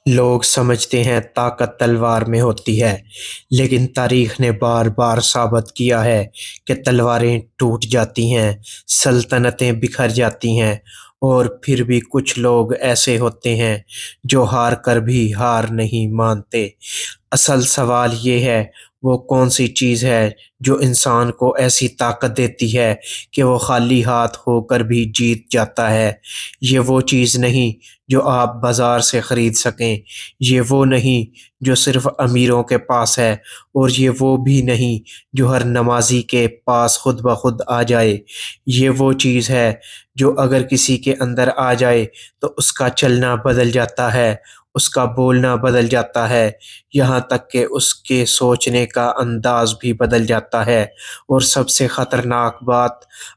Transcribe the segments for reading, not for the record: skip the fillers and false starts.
لوگ سمجھتے ہیں طاقت تلوار میں ہوتی ہے، لیکن تاریخ نے بار بار ثابت کیا ہے کہ تلواریں ٹوٹ جاتی ہیں، سلطنتیں بکھر جاتی ہیں، اور پھر بھی کچھ لوگ ایسے ہوتے ہیں جو ہار کر بھی ہار نہیں مانتے۔ اصل سوال یہ ہے، وہ کون سی چیز ہے جو انسان کو ایسی طاقت دیتی ہے کہ وہ خالی ہاتھ ہو کر بھی جیت جاتا ہے؟ یہ وہ چیز نہیں جو آپ بازار سے خرید سکیں، یہ وہ نہیں جو صرف امیروں کے پاس ہے، اور یہ وہ بھی نہیں جو ہر نمازی کے پاس خود بخود آ جائے۔ یہ وہ چیز ہے جو اگر کسی کے اندر آ جائے تو اس کا چلنا بدل جاتا ہے، اس کا بولنا بدل جاتا ہے، یہاں تک کہ اس کے سوچنے کا انداز بھی بدل جاتا ہے۔ اور سب سے خطرناک بات،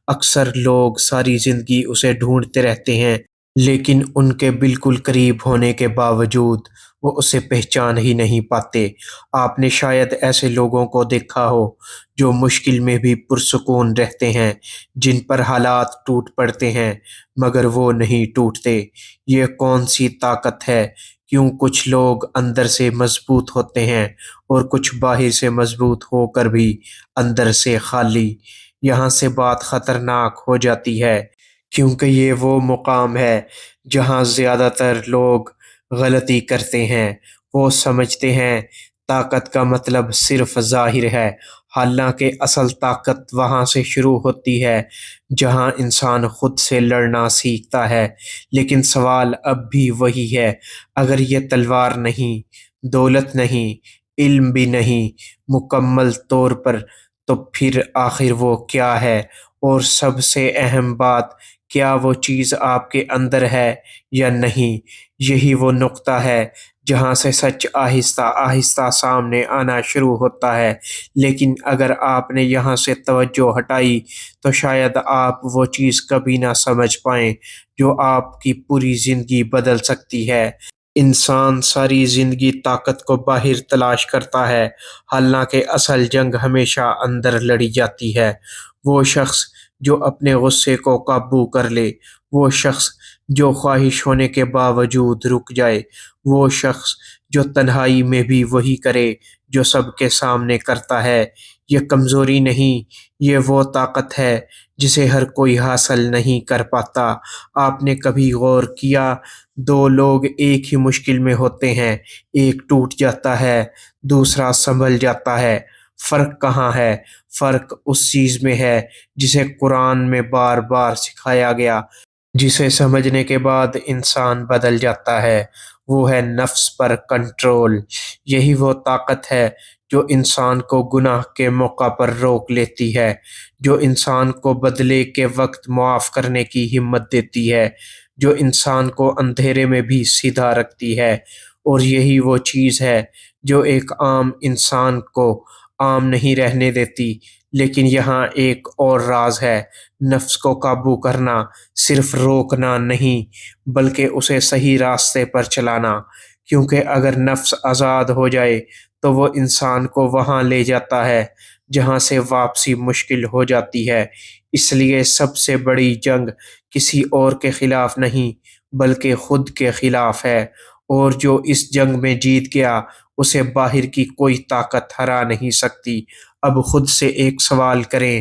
اکثر لوگ ساری زندگی اسے ڈھونڈتے رہتے ہیں، لیکن ان کے بالکل قریب ہونے کے باوجود وہ اسے پہچان ہی نہیں پاتے۔ آپ نے شاید ایسے لوگوں کو دیکھا ہو جو مشکل میں بھی پرسکون رہتے ہیں، جن پر حالات ٹوٹ پڑتے ہیں مگر وہ نہیں ٹوٹتے۔ یہ کون سی طاقت ہے؟ کیوں کچھ لوگ اندر سے مضبوط ہوتے ہیں اور کچھ باہر سے مضبوط ہو کر بھی اندر سے خالی؟ یہاں سے بات خطرناک ہو جاتی ہے، کیونکہ یہ وہ مقام ہے جہاں زیادہ تر لوگ غلطی کرتے ہیں۔ وہ سمجھتے ہیں طاقت کا مطلب صرف ظاہر ہے، حالانکہ اصل طاقت وہاں سے شروع ہوتی ہے جہاں انسان خود سے لڑنا سیکھتا ہے۔ لیکن سوال اب بھی وہی ہے، اگر یہ تلوار نہیں، دولت نہیں، علم بھی نہیں مکمل طور پر، تو پھر آخر وہ کیا ہے؟ اور سب سے اہم بات، کیا وہ چیز آپ کے اندر ہے یا نہیں؟ یہی وہ نقطہ ہے جہاں سے سچ آہستہ آہستہ سامنے آنا شروع ہوتا ہے۔ لیکن اگر آپ نے یہاں سے توجہ ہٹائی تو شاید آپ وہ چیز کبھی نہ سمجھ پائیں جو آپ کی پوری زندگی بدل سکتی ہے۔ انسان ساری زندگی طاقت کو باہر تلاش کرتا ہے، حالانکہ اصل جنگ ہمیشہ اندر لڑی جاتی ہے۔ وہ شخص جو اپنے غصے کو قابو کر لے، وہ شخص جو خواہش ہونے کے باوجود رک جائے، وہ شخص جو تنہائی میں بھی وہی کرے جو سب کے سامنے کرتا ہے، یہ کمزوری نہیں، یہ وہ طاقت ہے جسے ہر کوئی حاصل نہیں کر پاتا۔ آپ نے کبھی غور کیا، دو لوگ ایک ہی مشکل میں ہوتے ہیں، ایک ٹوٹ جاتا ہے، دوسرا سنبھل جاتا ہے۔ فرق کہاں ہے؟ فرق اس چیز میں ہے جسے قرآن میں بار بار سکھایا گیا، جسے سمجھنے کے بعد انسان بدل جاتا ہے۔ وہ ہے نفس پر کنٹرول۔ یہی وہ طاقت ہے جو انسان کو گناہ کے موقع پر روک لیتی ہے، جو انسان کو بدلے کے وقت معاف کرنے کی ہمت دیتی ہے، جو انسان کو اندھیرے میں بھی سیدھا رکھتی ہے۔ اور یہی وہ چیز ہے جو ایک عام انسان کو عام نہیں رہنے دیتی۔ لیکن یہاں ایک اور راز ہے، نفس کو قابو کرنا صرف روکنا نہیں، بلکہ اسے صحیح راستے پر چلانا، کیونکہ اگر نفس آزاد ہو جائے تو وہ انسان کو وہاں لے جاتا ہے جہاں سے واپسی مشکل ہو جاتی ہے۔ اس لیے سب سے بڑی جنگ کسی اور کے خلاف نہیں بلکہ خود کے خلاف ہے، اور جو اس جنگ میں جیت گیا اسے باہر کی کوئی طاقت ہرا نہیں سکتی۔ اب خود سے ایک سوال کریں،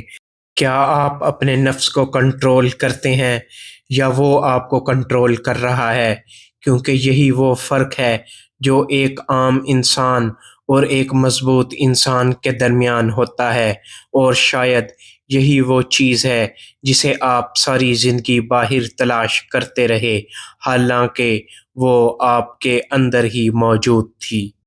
کیا آپ اپنے نفس کو کنٹرول کرتے ہیں یا وہ آپ کو کنٹرول کر رہا ہے؟ کیونکہ یہی وہ فرق ہے جو ایک عام انسان اور ایک مضبوط انسان کے درمیان ہوتا ہے، اور شاید یہی وہ چیز ہے جسے آپ ساری زندگی باہر تلاش کرتے رہے، حالانکہ وہ آپ کے اندر ہی موجود تھی۔